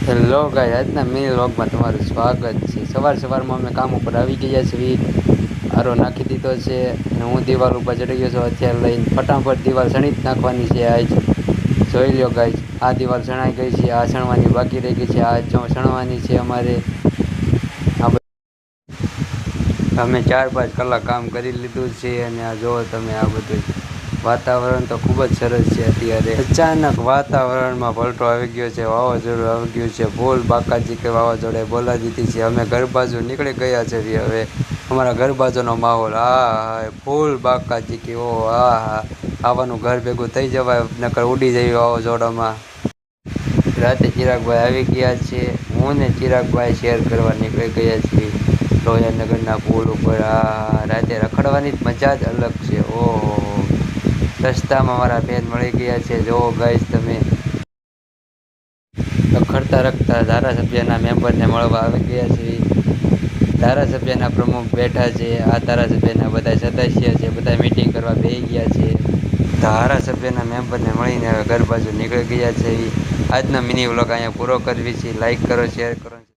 Hello ગાય, આજના mini વ્લોગમાં તમારું સ્વાગત છે। સવારમાં અમે કામ ઉપર આવી ગયા છીએ। આરો નાખી દીધો છે અને હું દિવાલ ઉપર ચડી ગયો છું। અત્યારે લઈને ફટાફટ દિવાલ સણી જ નાખવાની છે। આજ જોઈ લો ગાય, આ દિવાલ સણાઈ ગઈ છે, આ સણવાની બાકી રહી ગઈ છે, આ સણવાની છે અમારે। અમે 4-5 કલાક કામ કરી લીધું છે અને આ જુઓ તમે, આ બધું વાતાવરણ તો ખૂબ જ સરસ છે। અત્યારે અચાનક વાતાવરણમાં પલટો આવી ગયો છે, વાવાઝોડું આવી ગયું છે। ફૂલ બાકાજી કે વાવાઝોડે બોલા દીધી છે। અમે ઘર બાજુ નીકળી ગયા છે। હવે અમારા ઘર બાજુનો માહોલ હા ફૂલ બાકાજી કે ઓ હા આવવાનું ઘર ભેગું થઈ જવાય, નકર ઉડી જઈએ વાવાઝોડામાં। રાતે ચિરાગભાઈ આવી ગયા છે, હું ને ચિરાગભાઈ શેર કરવા નીકળી ગયા છીએ લોહિયાનગરના પુલ ઉપર। આ રાતે રખડવાની જ મજા જ અલગ છે। ઓહો, રસ્તામાં મારા બેન મળી ગયા છે, જોવો ગાઈસ તમે। રખડતા ધારાસભ્યના મેમ્બરને મળવા આવી ગયા છે। ધારાસભ્યના પ્રમુખ બેઠા છે, આ ધારાસભ્યના બધા સદસ્ય છે, બધા મીટિંગ કરવા બેસી ગયા છે। ધારાસભ્યના મેમ્બરને મળીને હવે ઘર બાજુ નીકળી ગયા છે। આજનો મિની વ્લોગ અહીંયા પૂરો કરવી છે। લાઈક કરો, શેર કરો।